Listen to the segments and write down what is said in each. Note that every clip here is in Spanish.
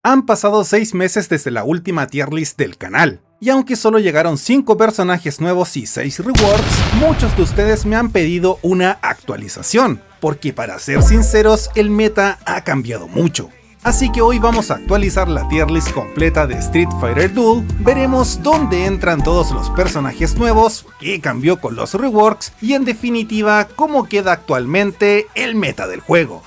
Han pasado 6 meses desde la última tier list del canal, y aunque solo llegaron 5 personajes nuevos y 6 rewards, muchos de ustedes me han pedido una actualización, porque para ser sinceros, el meta ha cambiado mucho. Así que hoy vamos a actualizar la tier list completa de Street Fighter Duel, veremos dónde entran todos los personajes nuevos, qué cambió con los reworks y en definitiva cómo queda actualmente el meta del juego.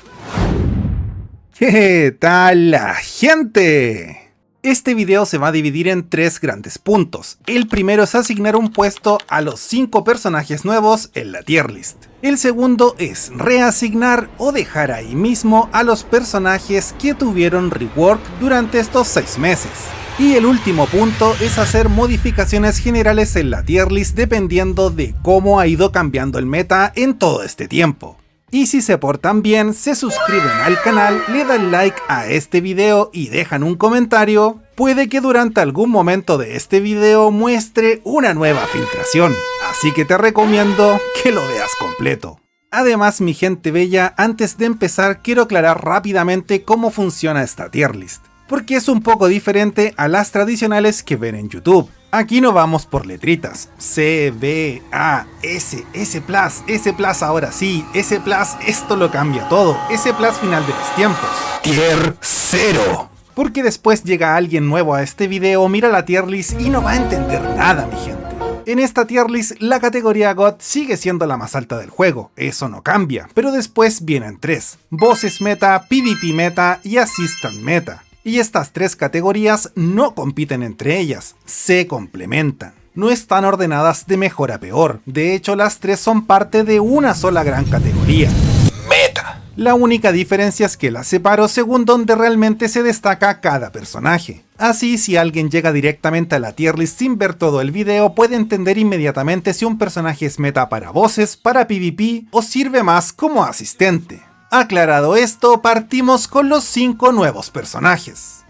¿Qué tal la gente? Este video se va a dividir en 3 grandes puntos. El primero es asignar un puesto a los 5 personajes nuevos en la tier list. El segundo es reasignar o dejar ahí mismo a los personajes que tuvieron rework durante estos 6 meses. Y el último punto es hacer modificaciones generales en la tier list dependiendo de cómo ha ido cambiando el meta en todo este tiempo. Y si se portan bien, se suscriben al canal, le dan like a este video y dejan un comentario, puede que durante algún momento de este video muestre una nueva filtración, así que te recomiendo que lo veas completo. Además, mi gente bella, antes de empezar quiero aclarar rápidamente cómo funciona esta tier list, porque es un poco diferente a las tradicionales que ven en YouTube. Aquí no vamos por letritas, C, B, A, S, S+, S+, ahora sí, S+, esto lo cambia todo, S+ final de los tiempos. Tier 0. Porque después llega alguien nuevo a este video, mira la tier list y no va a entender nada, mi gente. En esta tier list, la categoría God sigue siendo la más alta del juego, eso no cambia, pero después vienen 3, Bosses Meta, PvP Meta y Assistant Meta. Y estas 3 categorías no compiten entre ellas, se complementan. No están ordenadas de mejor a peor, de hecho las 3 son parte de una sola gran categoría, Meta. La única diferencia es que las separo según donde realmente se destaca cada personaje. Así, si alguien llega directamente a la tier list sin ver todo el video, puede entender inmediatamente si un personaje es meta para bosses, para PvP o sirve más como asistente. Aclarado esto, partimos con los 5 nuevos personajes.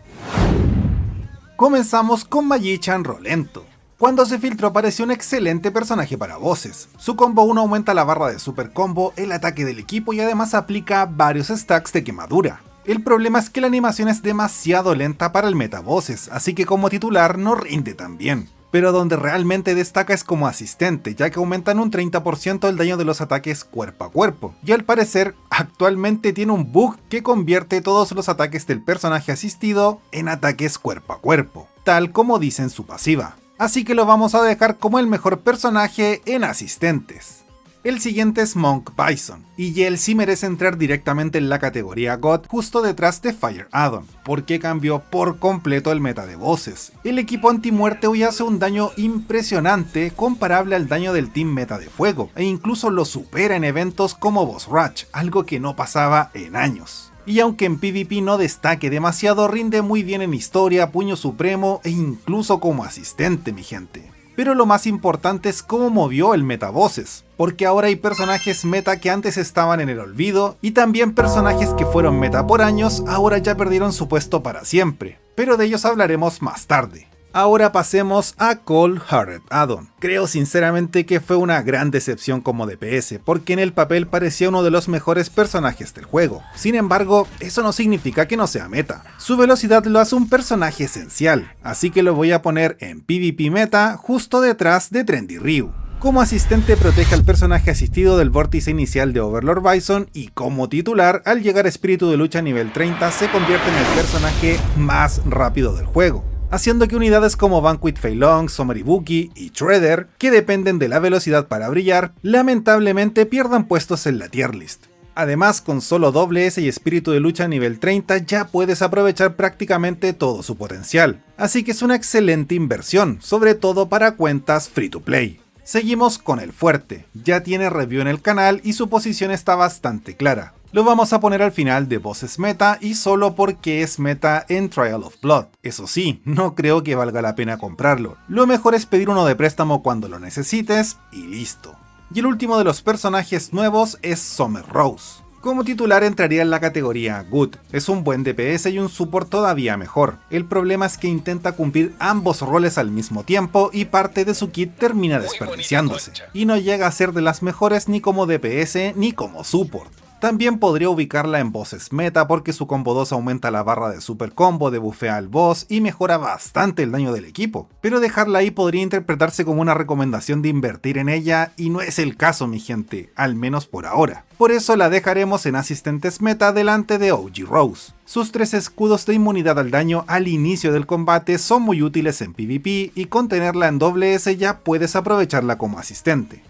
Comenzamos con Magician Rolento. Cuando se filtró pareció un excelente personaje para bosses. Su combo 1 aumenta la barra de super combo, el ataque del equipo y además aplica varios stacks de quemadura. El problema es que la animación es demasiado lenta para el meta bosses, así que como titular no rinde tan bien. Pero donde realmente destaca es como asistente, ya que aumentan un 30% el daño de los ataques cuerpo a cuerpo, y al parecer actualmente tiene un bug que convierte todos los ataques del personaje asistido en ataques cuerpo a cuerpo, tal como dice en su pasiva. Así que lo vamos a dejar como el mejor personaje en asistentes. El siguiente es Monk Bison, y él sí merece entrar directamente en la categoría God justo detrás de Fire Addon, porque cambió por completo el meta de bosses. El equipo antimuerte hoy hace un daño impresionante comparable al daño del team meta de fuego, e incluso lo supera en eventos como Boss Rush, algo que no pasaba en años. Y aunque en PvP no destaque demasiado, rinde muy bien en historia, puño supremo e incluso como asistente, mi gente. Pero lo más importante es cómo movió el meta bosses, porque ahora hay personajes meta que antes estaban en el olvido, y también personajes que fueron meta por años, ahora ya perdieron su puesto para siempre, pero de ellos hablaremos más tarde. Ahora pasemos a Cold Hearted Addon. Creo sinceramente que fue una gran decepción como DPS, porque en el papel parecía uno de los mejores personajes del juego. Sin embargo, eso no significa que no sea meta. Su velocidad lo hace un personaje esencial, así que lo voy a poner en PvP meta justo detrás de Trendy Ryu. Como asistente protege al personaje asistido del vórtice inicial de Overlord Bison y como titular, al llegar a espíritu de lucha nivel 30 se convierte en el personaje más rápido del juego, haciendo que unidades como Vanquish Fei Long, Summer Ibuki y Shredder, que dependen de la velocidad para brillar, lamentablemente pierdan puestos en la tier list. Además, con solo doble S y espíritu de lucha nivel 30 ya puedes aprovechar prácticamente todo su potencial, así que es una excelente inversión, sobre todo para cuentas free to play. Seguimos con el fuerte, ya tiene review en el canal y su posición está bastante clara. Lo vamos a poner al final de Bosses Meta y solo porque es meta en Trial of Blood. Eso sí, no creo que valga la pena comprarlo. Lo mejor es pedir uno de préstamo cuando lo necesites y listo. Y el último de los personajes nuevos es Summer Rose. Como titular entraría en la categoría Good, es un buen DPS y un support todavía mejor. El problema es que intenta cumplir ambos roles al mismo tiempo y parte de su kit termina desperdiciándose, y no llega a ser de las mejores ni como DPS ni como support. También podría ubicarla en bosses meta porque su combo 2 aumenta la barra de super combo, debufea al boss y mejora bastante el daño del equipo. Pero dejarla ahí podría interpretarse como una recomendación de invertir en ella y no es el caso, mi gente, al menos por ahora. Por eso la dejaremos en asistentes meta delante de OG Rose. Sus 3 escudos de inmunidad al daño al inicio del combate son muy útiles en PvP y con tenerla en S ya puedes aprovecharla como asistente.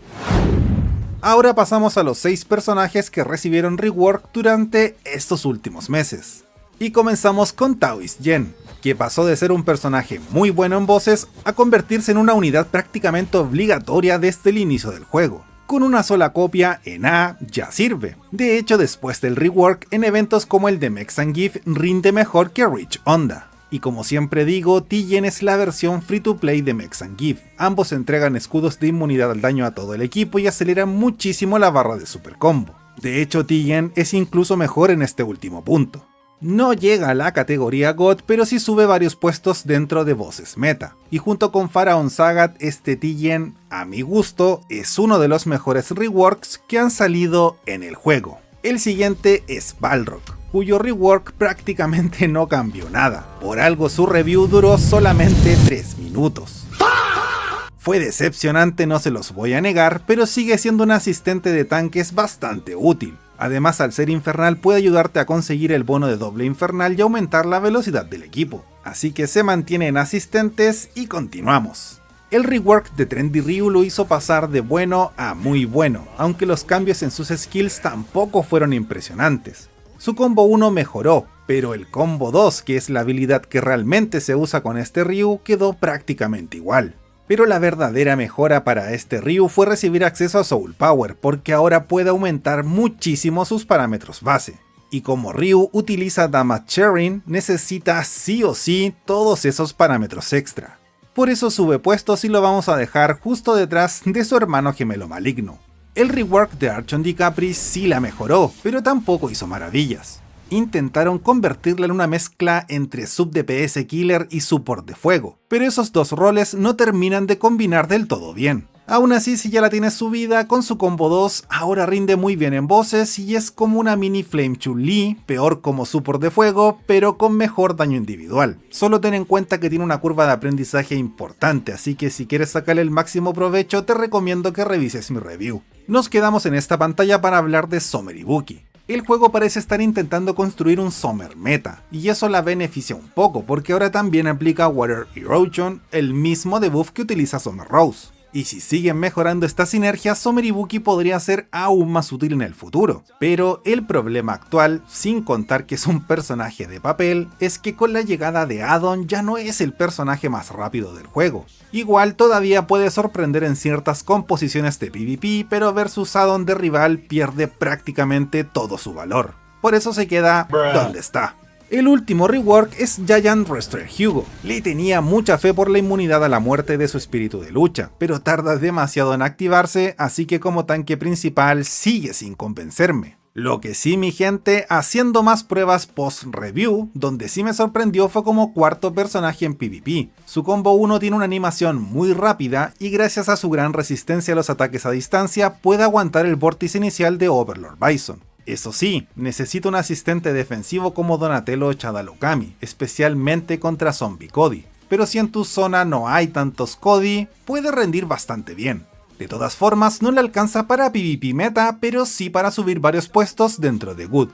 Ahora pasamos a los 6 personajes que recibieron rework durante estos últimos meses. Y comenzamos con Taoist Jen, que pasó de ser un personaje muy bueno en voces a convertirse en una unidad prácticamente obligatoria desde el inicio del juego. Con una sola copia en A ya sirve. De hecho, después del rework, en eventos como el de Mex and Give rinde mejor que Rich Onda. Y como siempre digo, Tijen es la versión free to play de Mex and Give. Ambos entregan escudos de inmunidad al daño a todo el equipo y aceleran muchísimo la barra de super combo. De hecho, Tijen es incluso mejor en este último punto. No llega a la categoría God, pero sí sube varios puestos dentro de voces meta. Y junto con Pharaon Sagat, este Tijen, a mi gusto, es uno de los mejores reworks que han salido en el juego. El siguiente es Balrog, cuyo rework prácticamente no cambió nada. Por algo su review duró solamente 3 minutos. Fue decepcionante, no se los voy a negar, pero sigue siendo un asistente de tanques bastante útil. Además, al ser infernal puede ayudarte a conseguir el bono de doble infernal y aumentar la velocidad del equipo. Así que se mantiene en asistentes y continuamos. El rework de Trendy Ryu lo hizo pasar de bueno a muy bueno, aunque los cambios en sus skills tampoco fueron impresionantes. Su combo 1 mejoró, pero el combo 2, que es la habilidad que realmente se usa con este Ryu, quedó prácticamente igual. Pero la verdadera mejora para este Ryu fue recibir acceso a Soul Power, porque ahora puede aumentar muchísimo sus parámetros base. Y como Ryu utiliza Damage Sharing, necesita sí o sí todos esos parámetros extra. Por eso sube puestos y lo vamos a dejar justo detrás de su hermano gemelo maligno. El rework de Archon Capri sí la mejoró, pero tampoco hizo maravillas. Intentaron convertirla en una mezcla entre sub DPS killer y support de fuego, pero esos dos roles no terminan de combinar del todo bien. Aún así, si ya la tienes subida, con su combo 2 ahora rinde muy bien en voces y es como una mini Flame Chun-Li, peor como support de fuego, pero con mejor daño individual. Solo ten en cuenta que tiene una curva de aprendizaje importante, así que si quieres sacarle el máximo provecho te recomiendo que revises mi review. Nos quedamos en esta pantalla para hablar de Summer Ibuki. El juego parece estar intentando construir un Summer meta, y eso la beneficia un poco, porque ahora también aplica Water Erosion, el mismo debuff que utiliza Summer Rose. Y si siguen mejorando esta sinergia, Summer Ibuki podría ser aún más útil en el futuro. Pero el problema actual, sin contar que es un personaje de papel, es que con la llegada de Addon ya no es el personaje más rápido del juego. Igual todavía puede sorprender en ciertas composiciones de PvP, pero versus Addon de rival pierde prácticamente todo su valor. Por eso se queda donde está. El último rework es Giant Restore Hugo. Le tenía mucha fe por la inmunidad a la muerte de su espíritu de lucha, pero tarda demasiado en activarse, así que como tanque principal sigue sin convencerme. Lo que sí, mi gente, haciendo más pruebas post-review, donde sí me sorprendió fue como cuarto personaje en PvP. Su combo 1 tiene una animación muy rápida y gracias a su gran resistencia a los ataques a distancia puede aguantar el vórtice inicial de Overlord Bison. Eso sí, necesita un asistente defensivo como Donatello o Shadalokami, especialmente contra Zombie Cody. Pero si en tu zona no hay tantos Cody, puede rendir bastante bien. De todas formas, no le alcanza para PvP meta, pero sí para subir varios puestos dentro de Good.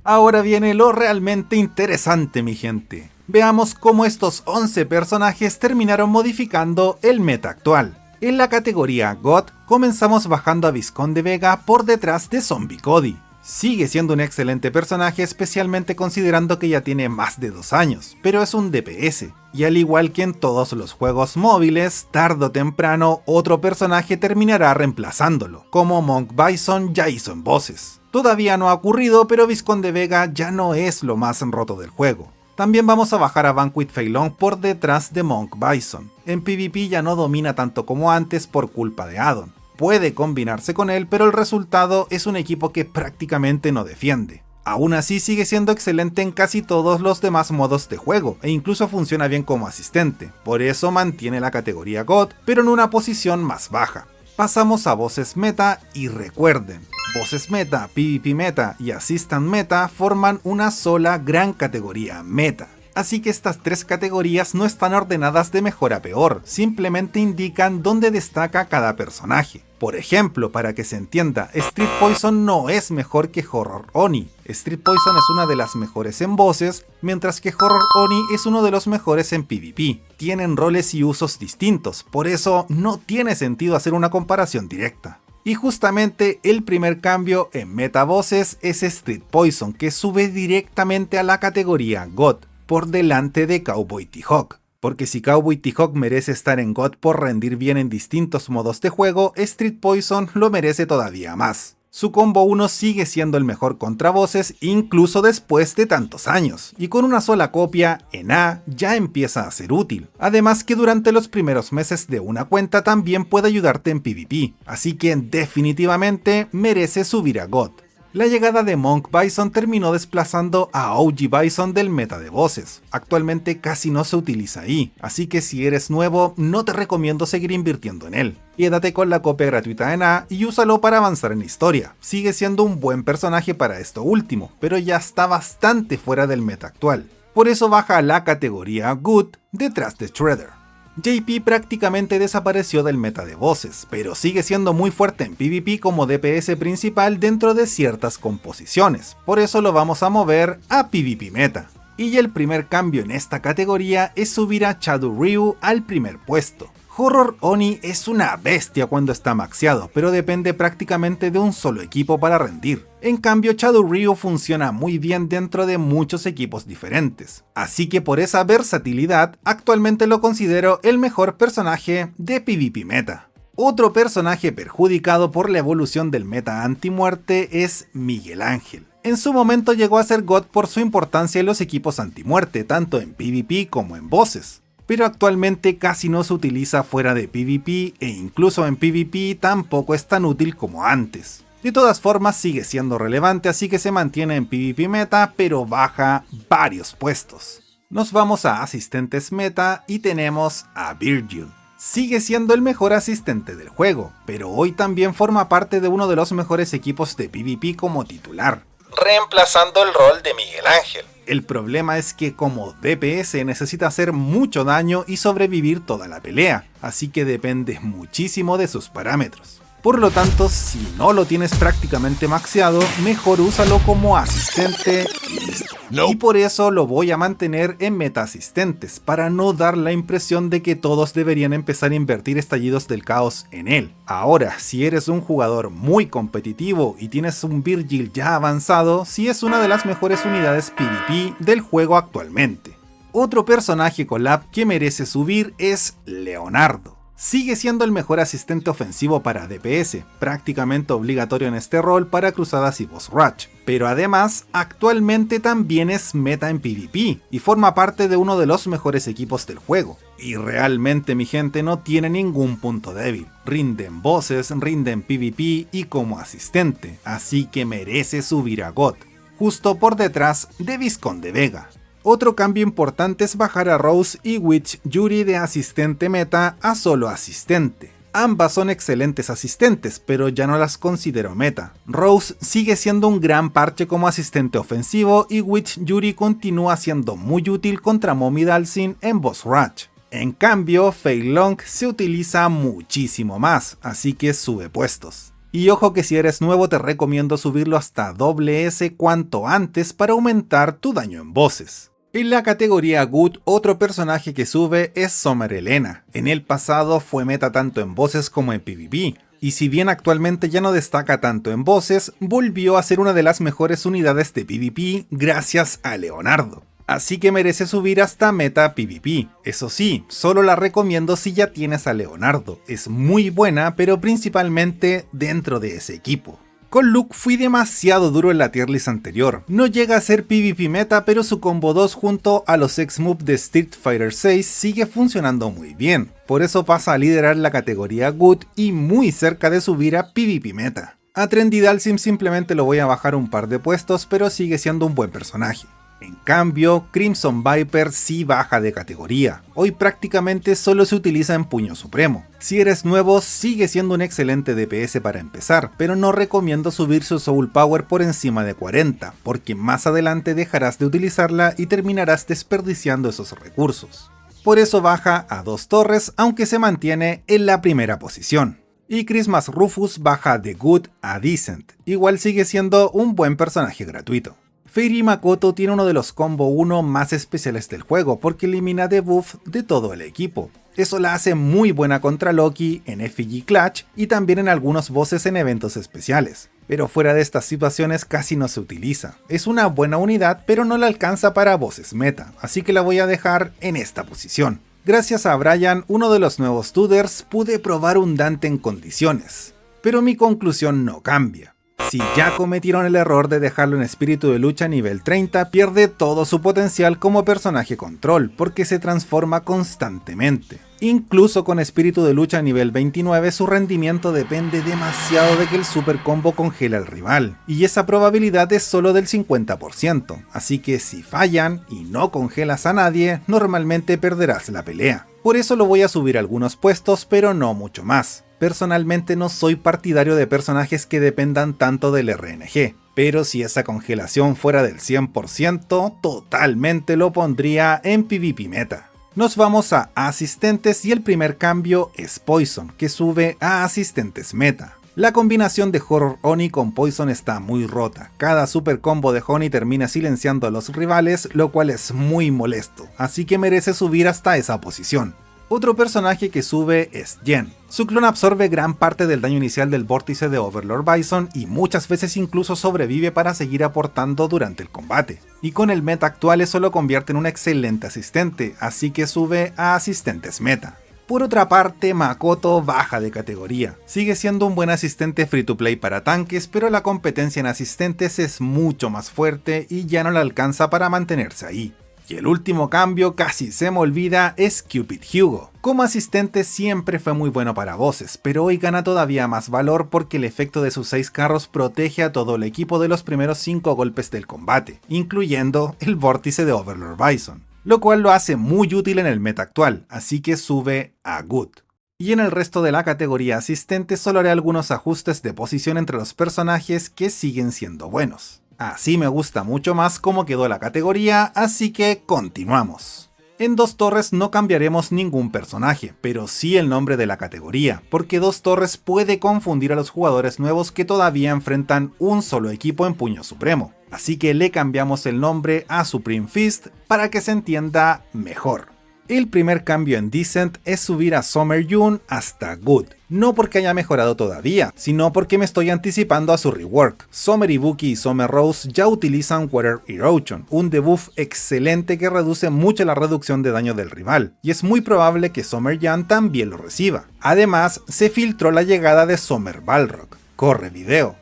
Ahora viene lo realmente interesante, mi gente. Veamos cómo estos 11 personajes terminaron modificando el meta actual. En la categoría God, comenzamos bajando a Visconde Vega por detrás de Zombie Cody. Sigue siendo un excelente personaje, especialmente considerando que ya tiene más de 2 años, pero es un DPS, y al igual que en todos los juegos móviles, tarde o temprano otro personaje terminará reemplazándolo, como Monk Bison ya hizo en voces. Todavía no ha ocurrido, pero Visconde Vega ya no es lo más roto del juego. También vamos a bajar a Vanquish Fei Long por detrás de Monk Bison. En PvP ya no domina tanto como antes por culpa de Addon. Puede combinarse con él, pero el resultado es un equipo que prácticamente no defiende. Aún así sigue siendo excelente en casi todos los demás modos de juego, e incluso funciona bien como asistente. Por eso mantiene la categoría God, pero en una posición más baja. Pasamos a voces meta y recuerden, voces meta, PvP meta y Assistant meta forman una sola gran categoría meta. Así que estas tres categorías no están ordenadas de mejor a peor, simplemente indican dónde destaca cada personaje. Por ejemplo, para que se entienda, Street Poison no es mejor que Horror Oni. Street Poison es una de las mejores en voces, mientras que Horror Oni es uno de los mejores en PvP. Tienen roles y usos distintos, por eso no tiene sentido hacer una comparación directa. Y justamente el primer cambio en meta voces es Street Poison, que sube directamente a la categoría God, por delante de Cowboy T-Hawk. Porque si Cowboy T-Hawk merece estar en God por rendir bien en distintos modos de juego, Street Poison lo merece todavía más. Su combo 1 sigue siendo el mejor contra voces incluso después de tantos años, y con una sola copia en A ya empieza a ser útil. Además que durante los primeros meses de una cuenta también puede ayudarte en PvP, así que definitivamente merece subir a God. La llegada de Monk Bison terminó desplazando a OG Bison del meta de voces. Actualmente casi no se utiliza ahí, así que si eres nuevo no te recomiendo seguir invirtiendo en él. Quédate con la copia gratuita en A y úsalo para avanzar en la historia. Sigue siendo un buen personaje para esto último, pero ya está bastante fuera del meta actual. Por eso baja a la categoría Good detrás de Shredder. JP prácticamente desapareció del meta de voces, pero sigue siendo muy fuerte en PvP como DPS principal dentro de ciertas composiciones, por eso lo vamos a mover a PvP meta. Y el primer cambio en esta categoría es subir a Shadow Ryu al primer puesto. Horror Oni es una bestia cuando está maxeado, pero depende prácticamente de un solo equipo para rendir. En cambio, Shadow Ryu funciona muy bien dentro de muchos equipos diferentes. Así que por esa versatilidad, actualmente lo considero el mejor personaje de PvP meta. Otro personaje perjudicado por la evolución del meta anti-muerte es Miguel Ángel. En su momento llegó a ser God por su importancia en los equipos anti-muerte, tanto en PvP como en voces. Pero actualmente casi no se utiliza fuera de PvP e incluso en PvP tampoco es tan útil como antes. De todas formas sigue siendo relevante, así que se mantiene en PvP meta pero baja varios puestos. Nos vamos a asistentes meta y tenemos a Virgil. Sigue siendo el mejor asistente del juego, pero hoy también forma parte de uno de los mejores equipos de PvP como titular, reemplazando el rol de Miguel Ángel. El problema es que como DPS necesita hacer mucho daño y sobrevivir toda la pelea, así que depende muchísimo de sus parámetros. Por lo tanto, si no lo tienes prácticamente maxeado, mejor úsalo como asistente y listo. Y por eso lo voy a mantener en meta asistentes, para no dar la impresión de que todos deberían empezar a invertir estallidos del caos en él. Ahora, si eres un jugador muy competitivo y tienes un Virgil ya avanzado, sí es una de las mejores unidades PvP del juego actualmente. Otro personaje collab que merece subir es Leonardo. Sigue siendo el mejor asistente ofensivo para DPS, prácticamente obligatorio en este rol para cruzadas y boss rush, pero además actualmente también es meta en PvP y forma parte de uno de los mejores equipos del juego. Y realmente mi gente no tiene ningún punto débil, rinde en voces, rinde en PvP y como asistente, así que merece subir a God, justo por detrás de Vizconde Vega. Otro cambio importante es bajar a Rose y Witch Yuri de asistente meta a solo asistente. Ambas son excelentes asistentes, pero ya no las considero meta. Rose sigue siendo un gran parche como asistente ofensivo y Witch Yuri continúa siendo muy útil contra Mommy Dalsin en boss rush. En cambio, Fei Long se utiliza muchísimo más, así que sube puestos. Y ojo que si eres nuevo te recomiendo subirlo hasta SS cuanto antes para aumentar tu daño en voces. En la categoría Good, otro personaje que sube es Summer Elena. En el pasado fue meta tanto en voces como en PvP, y si bien actualmente ya no destaca tanto en voces, volvió a ser una de las mejores unidades de PvP gracias a Leonardo. Así que merece subir hasta meta PvP. Eso sí, solo la recomiendo si ya tienes a Leonardo. Es muy buena, pero principalmente dentro de ese equipo. Con Luke fui demasiado duro en la tier list anterior. No llega a ser PvP meta, pero su combo 2 junto a los X-Move de Street Fighter VI sigue funcionando muy bien. Por eso pasa a liderar la categoría Good y muy cerca de subir a PvP meta. A Trendy Dalsim simplemente lo voy a bajar un par de puestos, pero sigue siendo un buen personaje. En cambio, Crimson Viper sí baja de categoría. Hoy prácticamente solo se utiliza en Puño Supremo. Si eres nuevo, sigue siendo un excelente DPS para empezar, pero no recomiendo subir su Soul Power por encima de 40, porque más adelante dejarás de utilizarla y terminarás desperdiciando esos recursos. Por eso baja a 2 torres, aunque se mantiene en la primera posición. Y Christmas Rufus baja de Good a Decent, igual sigue siendo un buen personaje gratuito. Fairy Makoto tiene uno de los combo 1 más especiales del juego porque elimina debuff de todo el equipo. Eso la hace muy buena contra Loki en FG Clutch y también en algunos bosses en eventos especiales. Pero fuera de estas situaciones casi no se utiliza. Es una buena unidad pero no la alcanza para bosses meta, así que la voy a dejar en esta posición. Gracias a Brian, uno de los nuevos tutors, pude probar un Dante en condiciones. Pero mi conclusión no cambia. Si ya cometieron el error de dejarlo en espíritu de lucha nivel 30, pierde todo su potencial como personaje control, porque se transforma constantemente. Incluso con espíritu de lucha nivel 29, su rendimiento depende demasiado de que el super combo congela al rival, y esa probabilidad es solo del 50%, así que si fallan y no congelas a nadie, normalmente perderás la pelea. Por eso lo voy a subir algunos puestos, pero no mucho más. Personalmente no soy partidario de personajes que dependan tanto del RNG, pero si esa congelación fuera del 100%, totalmente lo pondría en PvP meta. Nos vamos a asistentes y el primer cambio es Poison, que sube a asistentes meta. La combinación de Horror Oni con Poison está muy rota, cada super combo de Oni termina silenciando a los rivales, lo cual es muy molesto, así que merece subir hasta esa posición. Otro personaje que sube es Jen. Su clon absorbe gran parte del daño inicial del vórtice de Overlord Bison y muchas veces incluso sobrevive para seguir aportando durante el combate. Y con el meta actual eso lo convierte en un excelente asistente, así que sube a asistentes meta. Por otra parte, Makoto baja de categoría. Sigue siendo un buen asistente free to play para tanques, pero la competencia en asistentes es mucho más fuerte y ya no le alcanza para mantenerse ahí. Y el último cambio, casi se me olvida, es Cupid Hugo. Como asistente siempre fue muy bueno para bosses, pero hoy gana todavía más valor porque el efecto de sus 6 carros protege a todo el equipo de los primeros 5 golpes del combate, incluyendo el vórtice de Overlord Bison, lo cual lo hace muy útil en el meta actual, así que sube a Good. Y en el resto de la categoría asistente solo haré algunos ajustes de posición entre los personajes que siguen siendo buenos. Así me gusta mucho más cómo quedó la categoría, así que continuamos. En 2 torres no cambiaremos ningún personaje, pero sí el nombre de la categoría, porque 2 torres puede confundir a los jugadores nuevos que todavía enfrentan un solo equipo en Puño Supremo, así que le cambiamos el nombre a Supreme Fist para que se entienda mejor. El primer cambio en Decent es subir a Summer June hasta Good, no porque haya mejorado todavía, sino porque me estoy anticipando a su rework. Summer Ibuki y Summer Rose ya utilizan Water Erosion, un debuff excelente que reduce mucho la reducción de daño del rival, y es muy probable que Summer Jan también lo reciba. Además, se filtró la llegada de Summer Balrog. Corre video.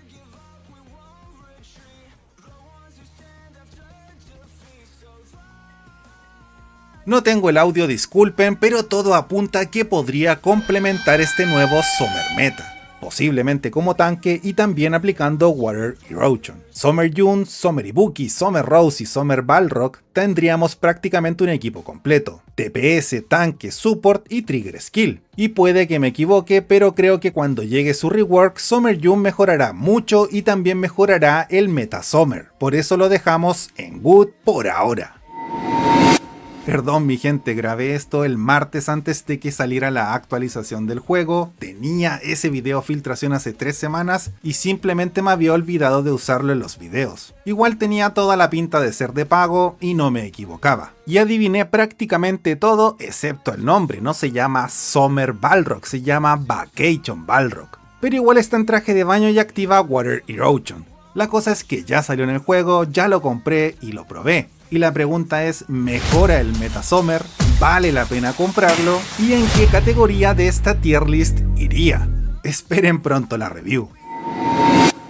No tengo el audio, disculpen, pero todo apunta a que podría complementar este nuevo Summer Meta, posiblemente como tanque y también aplicando Water Erosion. Summer June, Summer Ibuki, Summer Rose y Summer Balrog tendríamos prácticamente un equipo completo, DPS, tanque, support y trigger skill. Y puede que me equivoque, pero creo que cuando llegue su rework, Summer June mejorará mucho y también mejorará el Meta Summer, por eso lo dejamos en Good por ahora. Perdón mi gente, grabé esto el martes antes de que saliera la actualización del juego, tenía ese video filtración hace 3 semanas y simplemente me había olvidado de usarlo en los videos. Igual tenía toda la pinta de ser de pago y no me equivocaba. Y adiviné prácticamente todo excepto el nombre, no se llama Summer Balrog, se llama Vacation Balrog. Pero igual está en traje de baño y activa Water Erosion. La cosa es que ya salió en el juego, ya lo compré y lo probé. Y la pregunta es, ¿mejora el Meta Summer? ¿Vale la pena comprarlo? ¿Y en qué categoría de esta tier list iría? Esperen pronto la review.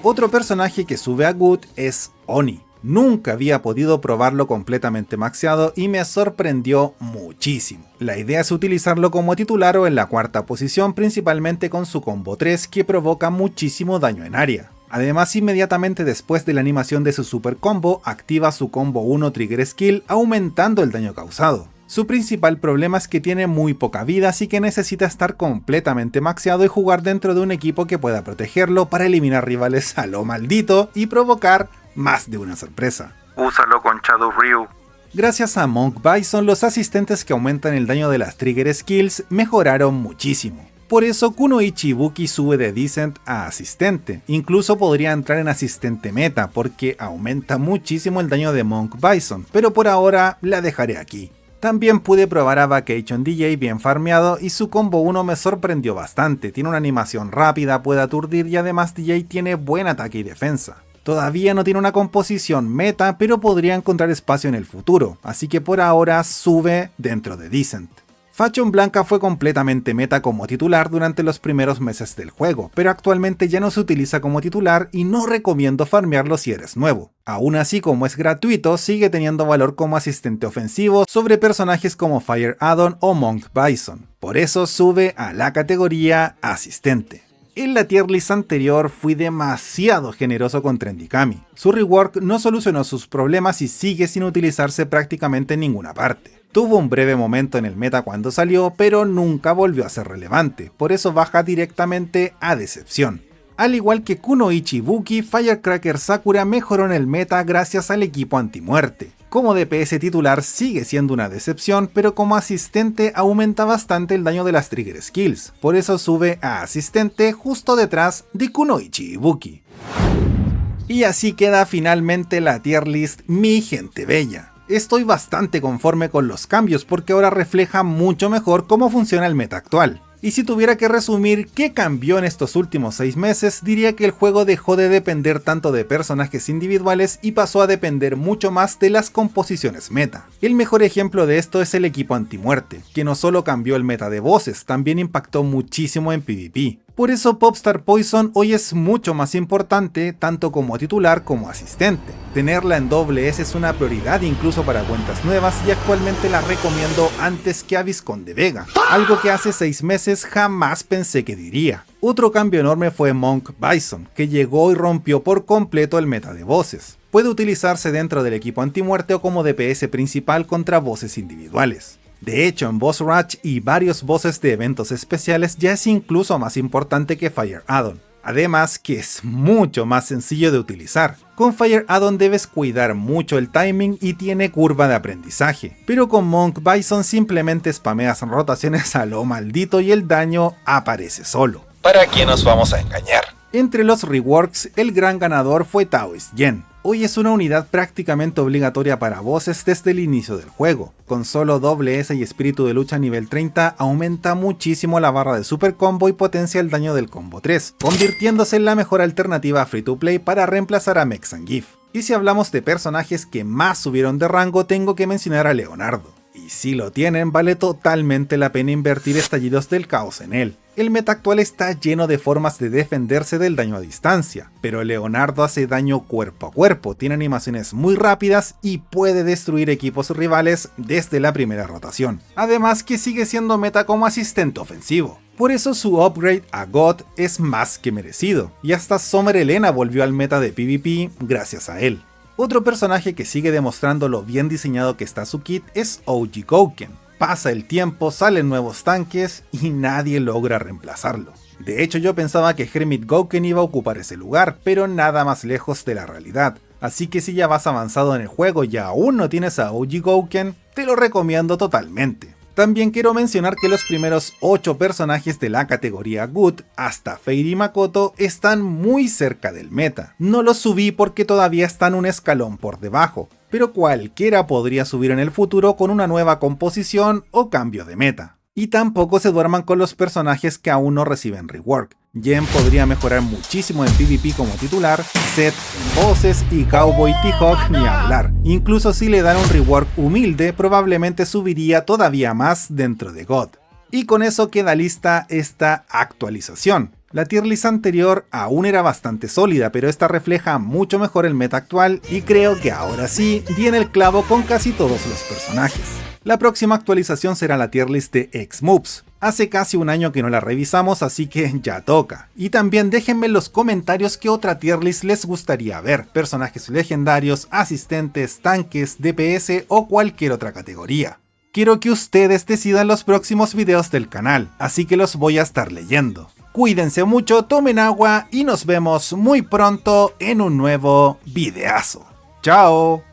Otro personaje que sube a Good es Oni. Nunca había podido probarlo completamente maxeado y me sorprendió muchísimo. La idea es utilizarlo como titular o en la 4ª posición, principalmente con su combo 3 que provoca muchísimo daño en área. Además, inmediatamente después de la animación de su super combo, activa su combo 1 trigger skill, aumentando el daño causado. Su principal problema es que tiene muy poca vida, así que necesita estar completamente maxeado y jugar dentro de un equipo que pueda protegerlo para eliminar rivales a lo maldito y provocar más de una sorpresa. Úsalo con Shadow Ryu. Gracias a Monk Bison, los asistentes que aumentan el daño de las trigger skills mejoraron muchísimo. Por eso Kunoichi Ibuki sube de Decent a asistente, incluso podría entrar en asistente meta porque aumenta muchísimo el daño de Monk Bison, pero por ahora la dejaré aquí. También pude probar a Vacation DJ bien farmeado y su combo 1 me sorprendió bastante, tiene una animación rápida, puede aturdir y además DJ tiene buen ataque y defensa. Todavía no tiene una composición meta, pero podría encontrar espacio en el futuro, así que por ahora sube dentro de Decent. Fashion Blanca fue completamente meta como titular durante los primeros meses del juego, pero actualmente ya no se utiliza como titular y no recomiendo farmearlo si eres nuevo. Aún así, como es gratuito, sigue teniendo valor como asistente ofensivo sobre personajes como Fire Addon o Monk Bison. Por eso sube a la categoría asistente. En la tier list anterior fui demasiado generoso con Trendikami. Su rework no solucionó sus problemas y sigue sin utilizarse prácticamente en ninguna parte. Tuvo un breve momento en el meta cuando salió, pero nunca volvió a ser relevante, por eso baja directamente a decepción. Al igual que Kunoichi Ibuki, Firecracker Sakura mejoró en el meta gracias al equipo antimuerte. Como DPS titular sigue siendo una decepción, pero como asistente aumenta bastante el daño de las trigger skills, por eso sube a asistente justo detrás de Kunoichi Ibuki. Y así queda finalmente la tier list, mi gente bella. Estoy bastante conforme con los cambios porque ahora refleja mucho mejor cómo funciona el meta actual. Y si tuviera que resumir qué cambió en estos últimos 6 meses, diría que el juego dejó de depender tanto de personajes individuales y pasó a depender mucho más de las composiciones meta. El mejor ejemplo de esto es el equipo antimuerte, que no solo cambió el meta de voces, también impactó muchísimo en PvP. Por eso Popstar Poison hoy es mucho más importante tanto como titular como asistente. Tenerla en S es una prioridad incluso para cuentas nuevas y actualmente la recomiendo antes que a Visconde Vega, algo que hace 6 meses jamás pensé que diría. Otro cambio enorme fue Monk Bison, que llegó y rompió por completo el meta de voces. Puede utilizarse dentro del equipo antimuerte o como DPS principal contra voces individuales. De hecho, en Boss Rush y varios bosses de eventos especiales ya es incluso más importante que Fire Addon. Además que es mucho más sencillo de utilizar. Con Fire Addon debes cuidar mucho el timing y tiene curva de aprendizaje, pero con Monk Bison simplemente spameas rotaciones a lo maldito y el daño aparece solo. ¿Para qué nos vamos a engañar? Entre los reworks, el gran ganador fue Taoist Gen. Hoy es una unidad prácticamente obligatoria para bosses desde el inicio del juego. Con solo S y espíritu de lucha nivel 30 aumenta muchísimo la barra de super combo y potencia el daño del combo 3, convirtiéndose en la mejor alternativa free to play para reemplazar a Mech Zangief. Y si hablamos de personajes que más subieron de rango, tengo que mencionar a Leonardo. Y si lo tienen, vale totalmente la pena invertir estallidos del caos en él. El meta actual está lleno de formas de defenderse del daño a distancia, pero Leonardo hace daño cuerpo a cuerpo, tiene animaciones muy rápidas y puede destruir equipos rivales desde la primera rotación. Además que sigue siendo meta como asistente ofensivo. Por eso su upgrade a God es más que merecido, y hasta Summer Elena volvió al meta de PvP gracias a él. Otro personaje que sigue demostrando lo bien diseñado que está su kit es OG Gouken. Pasa el tiempo, salen nuevos tanques y nadie logra reemplazarlo. De hecho, yo pensaba que Hermit Gouken iba a ocupar ese lugar, pero nada más lejos de la realidad. Así que si ya vas avanzado en el juego y aún no tienes a OG Gouken, te lo recomiendo totalmente. También quiero mencionar que los primeros 8 personajes de la categoría Good, hasta Fairy Makoto, están muy cerca del meta. No los subí porque todavía están un escalón por debajo, pero cualquiera podría subir en el futuro con una nueva composición o cambio de meta. Y tampoco se duerman con los personajes que aún no reciben rework. Jen podría mejorar muchísimo en PvP como titular, Zed en voces y Cowboy T-Hawk ni hablar. Incluso si le dan un rework humilde, probablemente subiría todavía más dentro de God. Y con eso queda lista esta actualización. La tier list anterior aún era bastante sólida, pero esta refleja mucho mejor el meta actual y creo que ahora sí di en el clavo con casi todos los personajes. La próxima actualización será la tier list de X-Moves. Hace casi un año que no la revisamos, así que ya toca. Y también déjenme en los comentarios qué otra tier list les gustaría ver. Personajes legendarios, asistentes, tanques, DPS o cualquier otra categoría. Quiero que ustedes decidan los próximos videos del canal, así que los voy a estar leyendo. Cuídense mucho, tomen agua y nos vemos muy pronto en un nuevo videazo. ¡Chao!